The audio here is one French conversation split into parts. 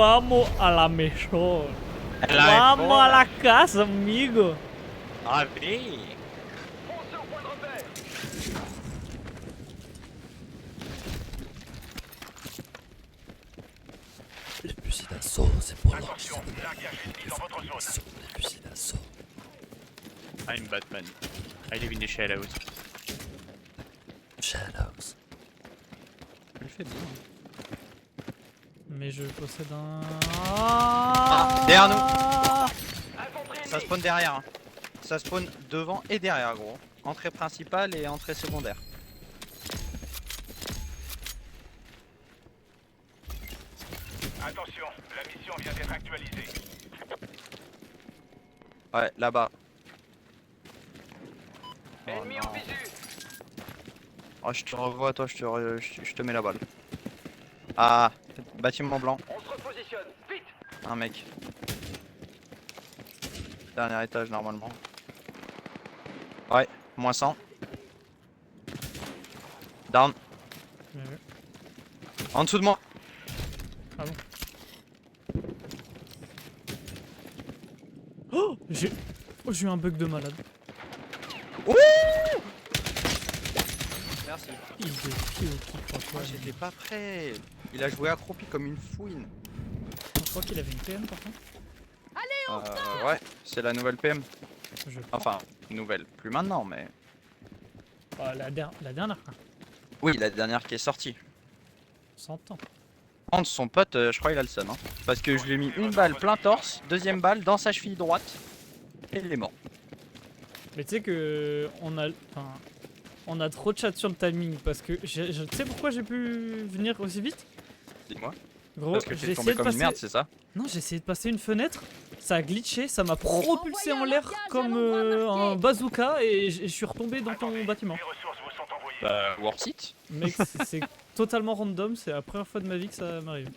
Vamos a la maison. La Vamos a la casa, amigo. Allez. Les fusils d'assaut, c'est pour l'organisation. Les fusils d'assaut. I'm Batman. I live in the shadows. Shadows. Je le fais bien. Mais je possède un... Ah, derrière nous. Ça spawn derrière. Hein. Ça spawn devant et derrière, gros. Entrée principale et entrée secondaire. Attention, la mission vient d'être actualisée. Ouais, là-bas. Oh, Ennemi non. au visu. Oh, je te revois, toi, je te mets la balle. Ah, bâtiment blanc. On se repositionne. Vite. Un mec. Dernier étage, normalement. Ouais, moins 100. Down. Ouais, ouais. En dessous de moi. Ah bon. Oh, j'ai eu un bug de malade. Ouh. Merci. Il est pied au pied, Moi, franchement. j'étais pas prêt. Il a joué accroupi comme une fouine. Je crois qu'il avait une PM par contre. Ouais, c'est la nouvelle PM. Je crois. Enfin, nouvelle. Plus maintenant, mais... Ah, la dernière, quoi. Oui, la dernière qui est sortie. 100 ans. Entre son pote, je crois il a le seum. Hein. Parce que je lui ai mis une balle plein torse, deuxième balle dans sa cheville droite, et il est mort. Mais tu sais que on a trop de chat sur le timing parce que tu sais pourquoi j'ai pu venir aussi vite? Dis-moi. Gros, Parce que j'ai t'es tombé essayé de comme passer... une merde, c'est ça? Non, j'ai essayé de passer une fenêtre, ça a glitché, ça m'a propulsé en l'air comme un bazooka et je suis retombé dans ton bâtiment. Les ressources vous sont envoyées. Bah, worth it. Mec, c'est totalement random, c'est la première fois de ma vie que ça m'arrive.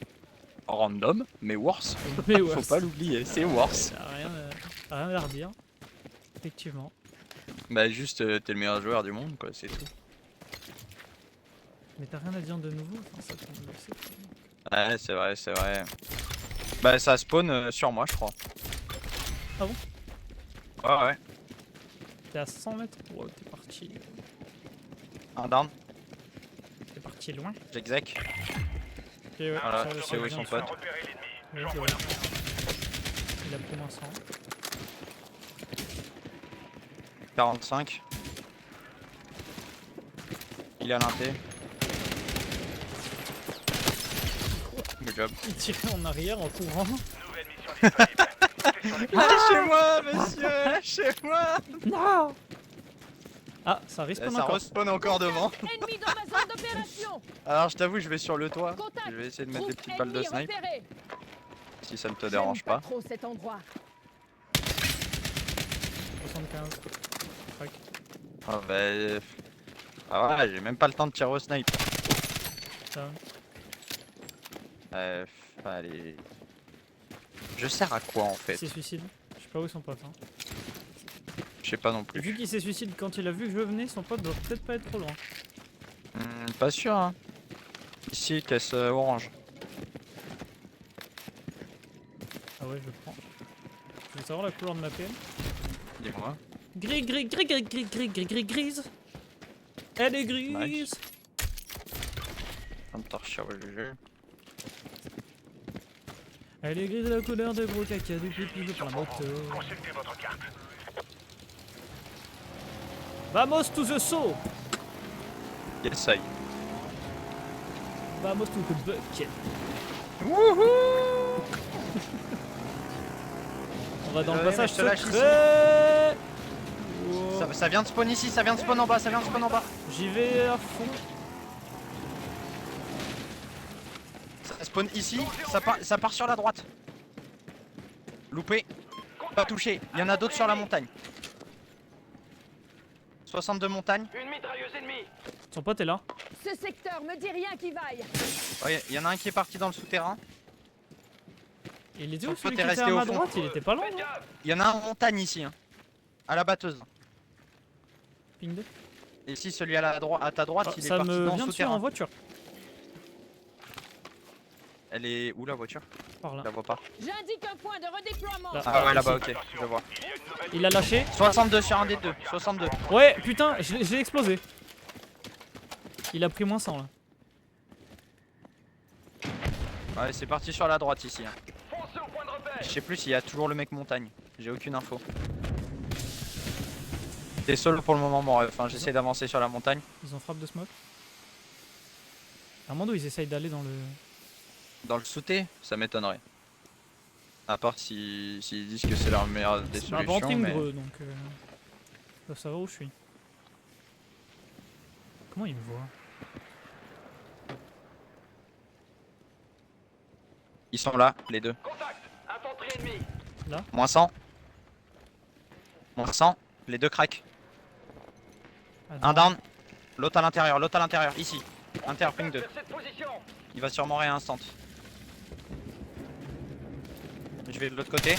Random, mais worse. Mais Faut worse. pas l'oublier, c'est worse. Y a rien à redire. Effectivement. Bah, juste, t'es le meilleur joueur du monde, quoi, c'est tout. Mais t'as rien à dire de nouveau, enfin, ça tombe, c'est tout. Ouais, c'est vrai, c'est vrai. Bah, ça spawn sur moi, je crois. Ah bon? Ouais, ouais. T'es à 100 mètres? Ouais, t'es parti. Un down, T'es parti loin. j'exec. Ok, ouais, Voilà, ça, tu ça sais où est vient son de pote. faire. Repérez l'ennemi. Ouais, J'envoie ouais. l'arme. Il a pris moins 100. 45. Il est à l'inté. Good job. Il tirait en arrière en courant. Nouvelle mission disponible. Comptez sur l'équipe. Lâchez-moi, monsieur, lâchez-moi. Non! Ah, ça respawn Ça encore. respawn encore devant. Ennemi dans ma zone d'opération. Alors je t'avoue, je vais sur le toit. Contact. Je vais essayer de mettre des Troupe petites balles de ennemie snipe repérée. si ça ne te J'aime dérange pas. trop cet endroit. 75. Fuck. Ah bah... Ah ouais, j'ai même pas le temps de tirer au snipe. Down. Allez... Je sers à quoi en Il fait? s'est suicidé. Je sais pas où est son pote. Hein. Je sais pas non Vu plus. qu'il s'est suicidé quand il a vu que je venais, son pote doit peut-être pas être trop loin. Pas sûr hein. Ici, caisse orange. Ah ouais, je prends. Je veux savoir la couleur de ma PM. Dis-moi. Gris, gris, gris, gris, gris, gris, gris, gris, grise. Elle est grise. Nice. En recharger. Elle est grise de la couleur de gros caca du pipi pour la moto. Consultez votre carte. Vamos to the saw. Yes, I. Vamos to the bucket. Wouhou. On va dans le Désolé, passage mais je te lâche secret. Wow. Ça vient de spawn ici, ça vient de spawn en bas, ça vient de spawn en bas. J'y vais à fond. Ça spawn ici, ça part sur la droite. Loupé. Pas touché. Il y en a d'autres sur la montagne. 62 montagnes. Une mitrailleuse ennemie. Son pote est là. Ce secteur me dit rien qui vaille. Ouais, il y en a un qui est parti dans le souterrain. Il était Son où celui pote qui est était à resté au ma fond. droite? Il était pas loin, Faites non? gaffe. Il y en a un en montagne ici. Hein. À la batteuse. Ping 2. Et ici, celui à ta droite, il est Ça parti me dans le vient dessus souterrain. en voiture. Elle est où la voiture? Par Je là. la vois pas. J'indique un point de redéploiement. Là. Ah ouais, là-bas, ici. ok, je le vois. Il a lâché. 62 sur un des deux, 62. Ouais, putain, je l'ai explosé. Il a pris moins 100 là. Ouais, c'est parti sur la droite ici. Hein. Foncez au point de repère. Je sais plus s'il y a toujours le mec montagne. J'ai aucune info. T'es solo pour le moment, mon ref. Hein. J'essaie d'avancer sur la montagne. Ils ont frappe de smoke. Armando, ils essayent d'aller dans le. Dans le sauté, ça m'étonnerait. À part s'ils disent que c'est leur meilleure des C'est un solutions. venting Mais... dreux, donc. Ils doivent savoir où je suis. Comment ils me voient? Ils sont là, les deux. Contact. Infanterie ennemie. Moins 100. Moins 100. Les deux crack. Attends. Un down. L'autre à l'intérieur, ici. Inter, ping 2. Vers cette position. Il va sûrement réinstant. Je vais de l'autre côté.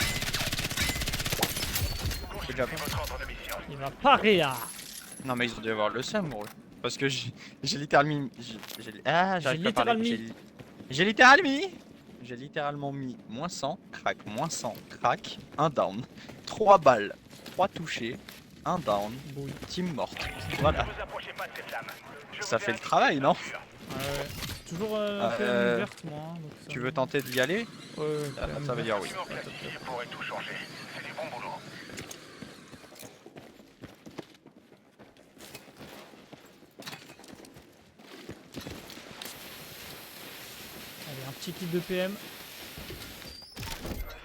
Good job. Votre ordre de mission. Il va pas réa. Non mais ils ont dû avoir le seum gros. Parce que j'ai littéralement... j'arrive pas à parler. J'ai littéralement mis moins 100, crack, moins 100, crack, un down, 3 balles, 3 touchés, un down, Bouille. team morte. Voilà, Ne vous approchez pas de ces flammes. Je ça vous fait le avertis. travail non? Ouais. Toujours un peu verte moi. Hein, donc ça Tu va. veux tenter d'y aller? Ouais, Ah, ça veut dire oui. Bâtiment classique pourrait tout changer. C'est du bon boulot. Allez, un petit kit de PM.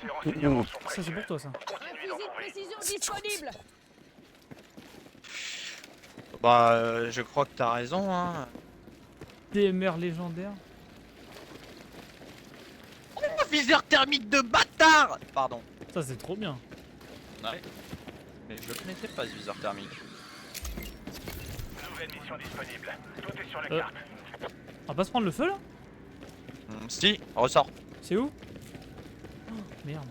Ces renseignements sont Ça précieux. c'est pour toi ça. Un Continuez fusil d'en de trouver. précision disponible. Bah je crois que t'as raison hein. DMR légendaire. Oh, viseur thermique de bâtard! Pardon. Ça c'est trop bien. Ouais. Mais je le connaissais pas ce viseur thermique. Nouvelle mission disponible. Tout est sur la Euh. carte. On va pas se prendre le feu là? Si, ressort. C'est où? Oh, merde.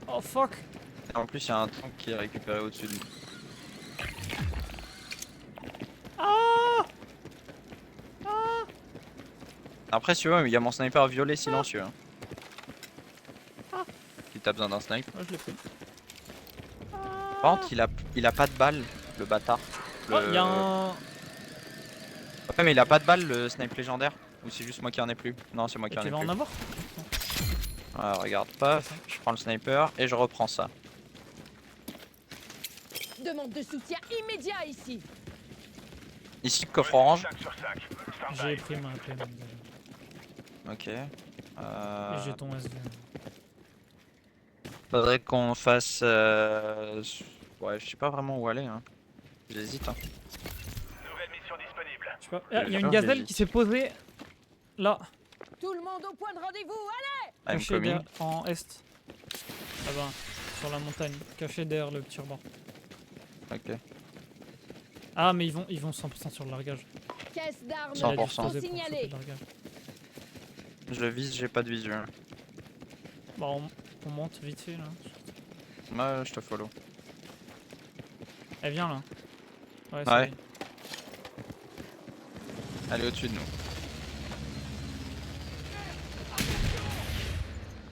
Oh fuck. En plus il y a un tank qui est récupéré au-dessus de nous. Ah. Après si tu veux, il y a mon sniper violet silencieux. Hein. Si t'as besoin d'un snipe. Ouais, je l'ai pris. Par contre il a pas de balle, le bâtard. Oh, il y a un. Ouais mais il a pas de balle le snipe légendaire. Ou c'est juste moi qui en ai plus? Non c'est moi qui Et en tu ai vas plus. en avoir? Ah, regarde, paf, je prends le sniper et je reprends ça. Demande de soutien immédiat ici. Ici coffre orange. 5 sur 5. J'ai Stand-by. pris ma PM déjà. Ok. Et j'ai ton SV. Faudrait qu'on fasse... Ouais je sais pas vraiment où aller hein. J'hésite hein. Nouvelle mission disponible. Je sais pas. Ah, il y a une D'accord, gazelle j'hésite. qui s'est posée là. Tout le monde au point de rendez-vous. Allez. I'm Caché coming. en est. Là-bas, sur la montagne. Caché derrière le petit ruban. Ok. Ah, mais ils vont 100% sur le largage. Caisse d'armes. Il a dû 100%. se poser pour Signalé. choper le largage. Je le vise, j'ai pas de visu. Hein. Bah, on monte vite fait là. Ouais, je te follow. Elle vient là. Ouais, Ouais. c'est- Elle est au-dessus de nous.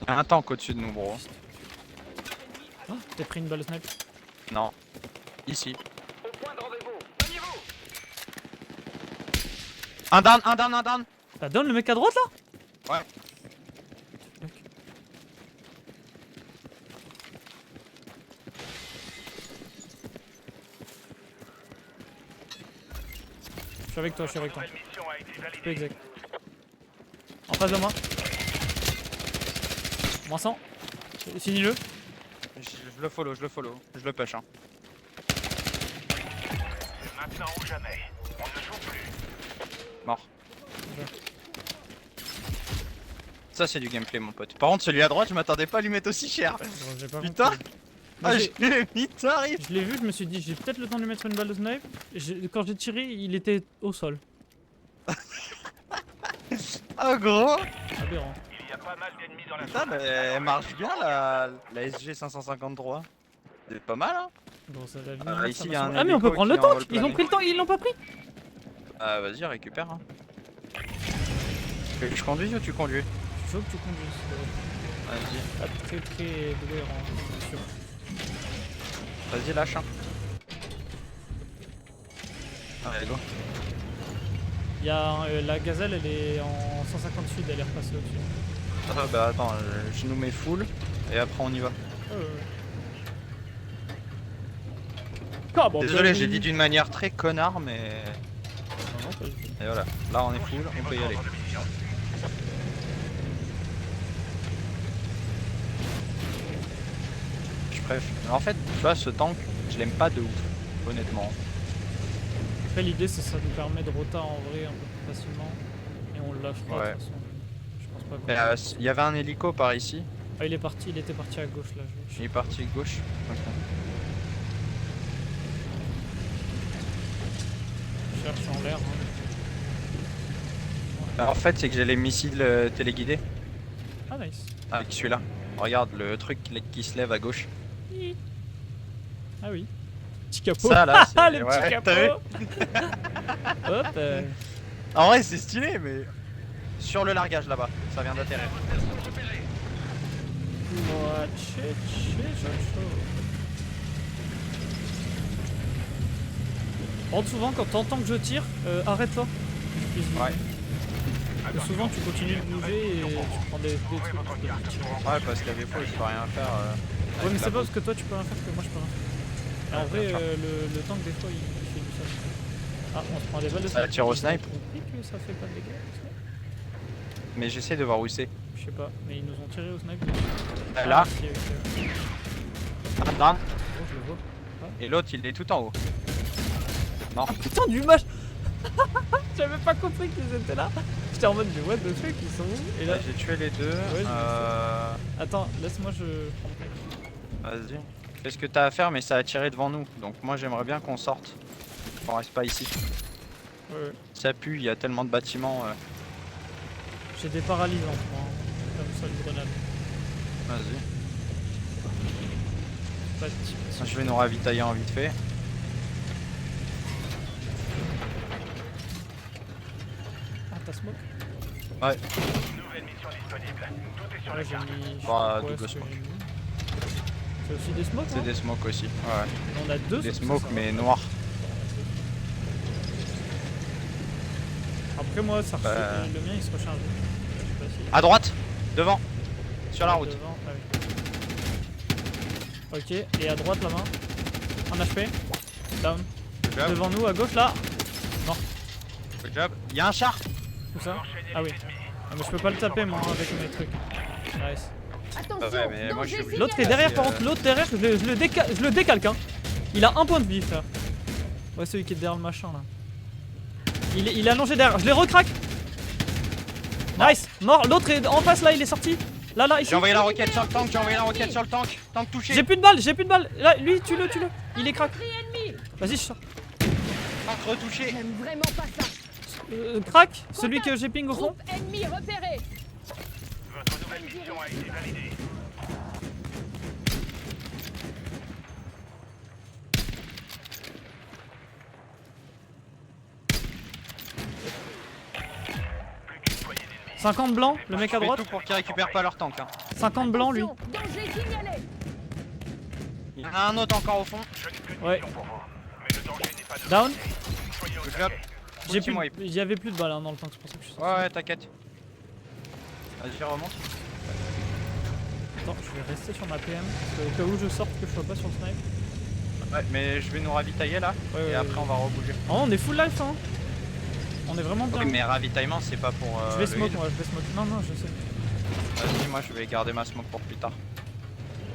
Il y a un tank au-dessus de nous bro. Ah, t'as pris une balle de snipe. Non. Ici. Au point de rendez-vous. Maniez-vous. Un down, un down, un down. T'as donne le mec à droite là? Ouais. Fuck. Je suis avec toi, je suis avec toi. Nouvelle mission a été Je peux validée. exact. En face de moi. Moins 100. Finis-le. Je le follow, je le push hein. Maintenant ou jamais. On ne joue plus. Mort. Ouais. Ça c'est du gameplay mon pote. Par contre celui à droite je m'attendais pas à lui mettre aussi cher. Bon, j'ai pas Putain. compris. Moi, Ah j'ai- je l'ai mis tarif. je l'ai vu, je me suis dit j'ai peut-être le temps de lui mettre une balle de snipe. Quand j'ai tiré, il était au sol. Ah gros. Aberrant. Il y a pas mal d'ennemis dans la Putain zone. mais elle marche bien la SG 553. C'est pas mal hein. Bon, ça l'a vu. Ah, ça ici, m'a y a un semblé. Ah, mais on peut hélico prendre le qui envole tank. Ils ont planer. pris le temps, ils l'ont pas pris. Ah vas-y récupère hein. Tu veux que je conduise ou tu conduis? Il faut que tu conduises. Vas-y, Pas très très doué en sûr. vas-y lâche hein. Allez go. Il y a la gazelle, elle est en 150 sud, elle est repassée au-dessus. Ah bah attends, je nous mets full et après on y va. Ah, bon, Désolé, bah, j'ai dit d'une manière très connard mais... non, non, pas du tout. Et voilà, là on est full, on peut y aller. Je préfère... En fait, tu vois, ce tank, je l'aime pas de ouf, honnêtement. Après, l'idée, c'est ça nous permet de rota en vrai un peu plus facilement. Et on le lâchera Ouais. de toute façon. Je pense pas qu'on... Mais il y avait un hélico par ici, Ah, il est parti, il était parti à gauche là. il est parti gauche. Ok. Je cherche en l'air. Hein. Alors, en fait, c'est que j'ai les missiles téléguidés Ah, nice. avec celui-là. Regarde le truc qui se lève à gauche. Ah oui. Petit capot. Ça là, Ah, c'est... le ouais, petit t'as vu. capot. Hop. En vrai, c'est stylé, mais sur le largage là-bas, ça vient d'atterrir. Rentre souvent quand t'entends que je tire, arrête-toi. Ouais. Parce que souvent tu continues de bouger et tu prends des trucs. Ouais, parce qu'à défaut, je peux rien faire. Ouais, mais c'est pas parce que toi tu peux rien faire que moi je peux rien faire. En vrai, le tank des fois il fait du ça. Ah, on se prend des balles de Ça tire au snipe. J'ai compris que ça fait pas de dégâts au snipe. Mais j'essaie de voir où c'est. Je sais pas, mais ils nous ont tiré au snipe. Là, si, ok. là, Oh, je le vois. et l'autre il est tout en haut. Non. Putain, du match. J'avais pas compris qu'ils étaient là. J'étais en mode, mais what the fuck, ils sont où? Et là, J'ai tué les deux. Ouais, attends, laisse-moi, je prends le mec. Vas-y. Fais ce que t'as à faire, mais ça a tiré devant nous. Donc moi j'aimerais bien qu'on sorte. Qu'on reste pas ici. Ouais. Ça pue, il y a tellement de bâtiments. J'ai des paralysants, moi. Comme ça, le grenade. Vas-y. Pas de type. Je vais nous ravitailler en vite fait. Ah, t'as smoke? Ouais. Nouvelle mission disponible. Tout est sur Ouais, la j'ai carte. mis. je sais Bah, pas quoi, double ce que smoke. j'ai mis. C'est aussi des smokes? C'est non des smokes aussi. Ouais. On a deux Des ça, smokes ça va. mais noirs. Après, moi, ça Bah. le mien il se recharge. Je sais pas si. À droite, devant, sur la route. Devant, ah oui. Ok, et à droite la main. Un HP. Down. Good job. Devant nous, à gauche là. Good job. Il y a un char. Où ça? Enchaînez Ah les oui. ennemis. Ah, mais je peux pas le taper moi avec mes trucs. Nice. Attention, ouais, mais moi, je suis danger obligé. L'autre est signalé. derrière, c'est, par contre, l'autre derrière, je le décalque hein. Il a un point de vie, frère. Ouais, celui qui est derrière le machin là. Il est allongé derrière, je les recraque. Nice, mort, l'autre est en face là, il est sorti. Là, ici. J'ai envoyé la roquette sur le tank, j'ai envoyé la roquette sur le tank. Tank touché. J'ai plus de balles. Là, lui, tue-le. Il est crack. Ennemi. Vas-y, je sors. Tank retouché. J'aime vraiment pas ça. Crack, celui que j'ai ping au fond. Groupe ennemi repéré. Votre nouvelle mission a été validée. Plus qu'une poignée d'ennemis. 50 blanc, le mec à Je fais droite. tout pour qu'ils récupèrent pas leur tank. Hein. 50 blanc, lui. Attention, danger signalé. Il y en a un autre encore au fond. Je n'ai plus de Ouais. mission pour vous. Mais le danger n'est pas de Down. Soyez au Good taquet. job. J'ai Ultime plus, wipe. il y avait plus de balles hein, dans le tank, c'est pour ça que je suis sorti. Ouais, t'inquiète. Vas-y, remonte. Attends, je vais rester sur ma PM, parce que au cas où je sorte que je sois pas sur le snipe. Ouais, mais je vais nous ravitailler là. Ouais, et ouais, après, ouais. on va rebouger. Oh, on est full life hein. On est vraiment bien. Oui, mais ravitaillement, c'est pas pour. Je vais le smoke, heal. moi, je vais smoke. Non, je sais. Vas-y, moi je vais garder ma smoke pour plus tard.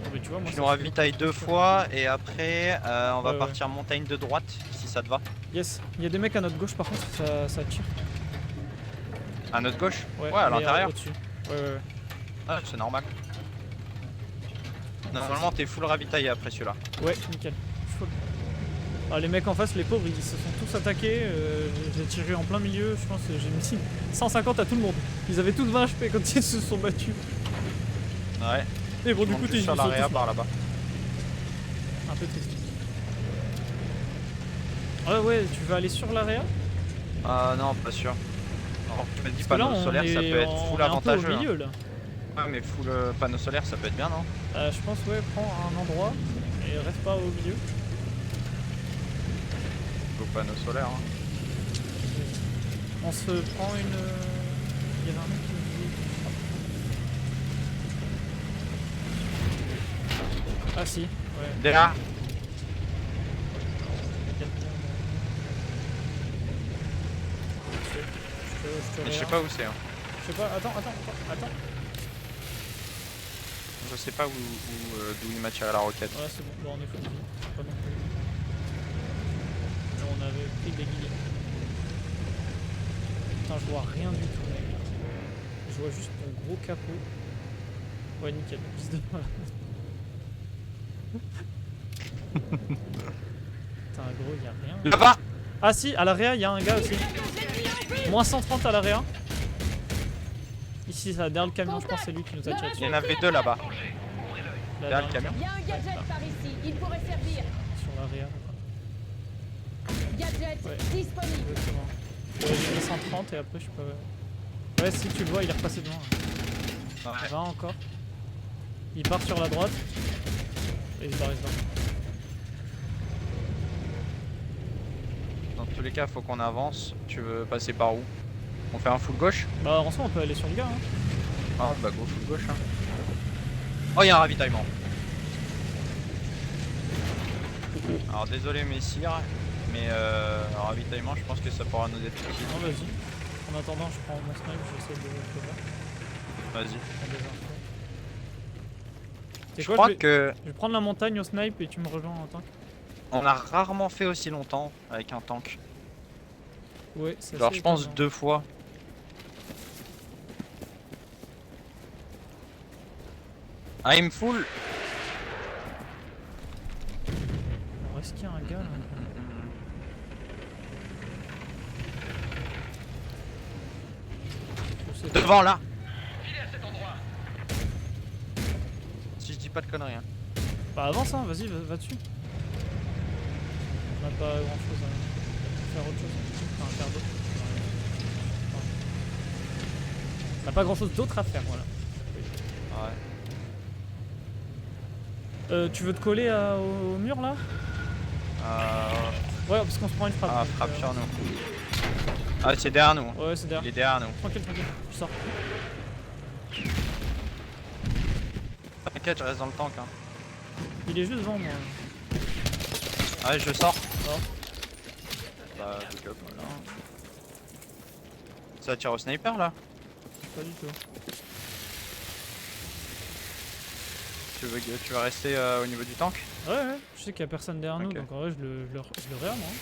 Oh, mais tu vois, moi, Je ça nous fait- ravitaille deux fois et après on va Ouais, ouais. partir montagne de droite si ça te va. Yes, il y a des mecs à notre gauche par contre, ça tire. À notre gauche. Ouais, mais, à l'intérieur. au-dessus. Ouais. Ah, c'est normal. Normalement t'es full ravitaillé après celui-là. Ouais, nickel. Je suis full. Ah, les mecs en face, les pauvres, ils se sont tous attaqués. J'ai tiré en plein milieu, je pense que j'ai mis 150 à tout le monde. Ils avaient tous 20 HP quand ils se sont battus. Ouais. Et bon, Je du monte coup, juste ils sur sont l'area tous par là-bas. un peu triste. Ah ouais, tu veux aller sur l'area? Ah non, pas sûr. Non, Tu m'as dit Parce que là, panneau solaire, ça peut être on full est un peu avantageux. au milieu là. Ouais, mais full panneau solaire, ça peut être bien, non? Je pense, ouais, prends un endroit et reste pas au milieu. Au panneau solaire. Hein. On se prend une. Il y avait un mec qui me disait. Ah si, ouais. Derrière. Mais je sais pas où c'est. Hein. Je sais pas, attends. Je sais pas d'où il m'a tiré la roquette. Ouais, c'est bon, bon, on est full vie. Pas non plus. Là, on avait pris des guillemets. Putain, je vois rien du tout, mec. Je vois juste ton gros capot. Ouais, nickel, piste de mal. Putain, gros, y'a rien. Là-bas. Ah si, à l'area, y'a un gars aussi. Moins 130 à l'area. Ici, ça, derrière le camion, je pense que c'est lui qui nous a tiré dessus. Il y en avait deux là-bas. Là, Derrière le camion. Il y a un gadget par ici, il pourrait servir. Sur l'area. Gadget Ouais. disponible. Exactement. J'ai mis 130 et après je peux... Ouais, si tu le vois, il est repassé devant. Là. Ouais. 20 encore. Il part sur la droite. Et il se barre, Dans tous les cas, faut qu'on avance. Tu veux passer par où? On fait un full gauche? Bah en soi on peut aller sur le gars hein. Ah bah go full gauche. Hein. Oh, il y a un ravitaillement. Alors désolé messire, mais ravitaillement, je pense que ça pourra nous être utile. Non vas-y. En attendant je prends mon snipe, j'essaie de le cover. Vas-y. Prendre des infos. C'est Je quoi, crois je vais... que je vais prendre la montagne au snipe et tu me rejoins en tank. on a rarement fait aussi longtemps avec un tank. Ouais, c'est Genre assez je pense étonnant. 2 fois. I'm full. Alors est-ce qu'il y a un gars là? Je sais pas. Devant là. Si je dis pas de conneries. Hein. Bah avance hein, vas-y, va dessus. On n'a pas grand chose à faire autre chose. Enfin, faire d'autre. On n'a pas grand chose d'autre à faire, voilà. Ouais. Tu veux te coller au mur là? Ouais, parce qu'on se prend une frappe. Ah, donc, frappe sur nous. Ah, c'est derrière nous. Ouais, c'est derrière. Il est derrière nous. Tranquille, je sors. T'inquiète, je reste dans le tank. Hein. Il est juste devant moi. Ouais, je sors. Sors. Bah, voilà. Ça tire au sniper là? Pas du tout. Tu veux rester au niveau du tank? Ouais, je sais qu'il y a personne derrière nous, Ok. donc en vrai je le réarme. Hein.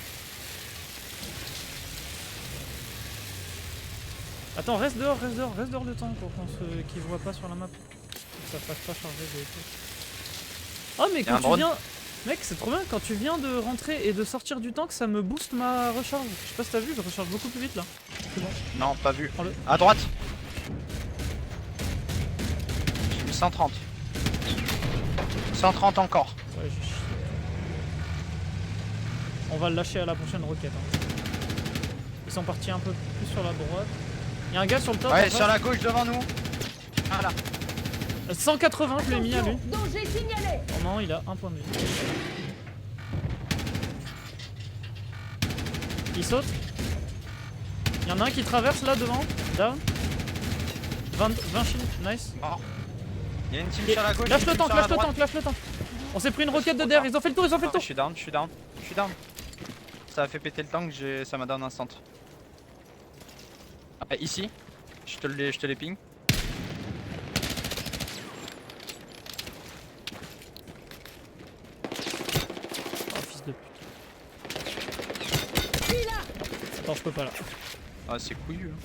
Attends, reste dehors de temps pour qu'ils voient pas sur la map. Que ça fasse pas charger des trucs. Oh mais Y a un quand tu drone. viens... Mec c'est trop bien, quand tu viens de rentrer et de sortir du tank ça me booste ma recharge. Je sais pas si t'as vu, je recharge beaucoup plus vite là. C'est bon. Non, pas vu. Prends-le. À droite. J'ai mis 130. 130 encore. Ouais, j'ai chié. On va le lâcher à la prochaine roquette. Hein. Ils sont partis un peu plus sur la droite. Y'a un gars sur le top. Ouais, en sur face. la gauche devant nous. Voilà. 180 je l'ai mis à lui. Danger signalé. Oh non, il a un point de vie. Il saute. Il y en a un qui traverse là devant. Down. 20 shield, nice. Mort. Il y a une team Et sur la gauche. lâche une le team tank, sur la lâche le droite. tank, lâche le tank. On s'est pris une roquette de trop derrière, tard. ils ont fait le tour, ils ont fait le Ah, tour. je suis down. Ça a fait péter le tank, ça m'a donné un instant. Ah, ici, je te les ping. Oh fils de pute. Suis là. Non, je peux pas là. Ah, c'est couillu. Hein.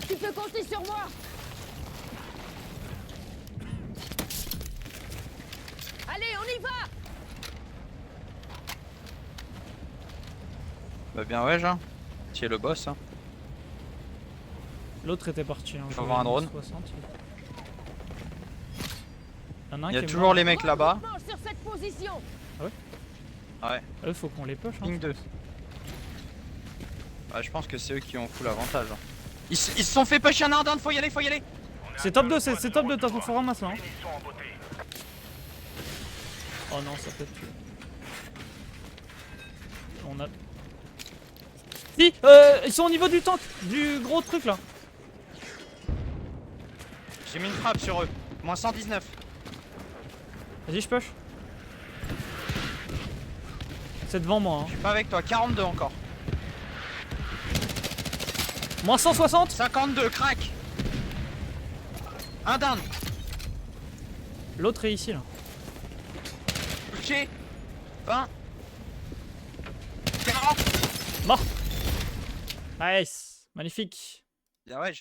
Tu peux compter sur moi. Allez, on y va. Bah bien ouais, Jean. Tu es le boss. Hein. L'autre était parti. Hein, Faut avoir un drone. 60. Il y en a un Il y a qui est toujours mort. les mecs là-bas. Revanche sur cette position. Ouais. Faut qu'on les push. Hein. Ping 2. Ouais, je pense que c'est eux qui ont full avantage. Hein. Ils se sont fait pusher un Ardent, faut y aller, faut y aller. C'est top 2, c'est top 2, t'as ton forum masse là. Hein. Ils sont en beauté. Oh non, ça peut être tué. On a. Si, ils sont au niveau du tank, du gros truc là. J'ai mis une frappe sur eux. Moins 119. Vas-y, je push. C'est devant moi. Hein. Je suis pas avec toi, 42 encore. Moins 160. 52, crack. Un down. L'autre est ici là. Touché. 20. 40. Mort. Nice. Magnifique. Bien ouais.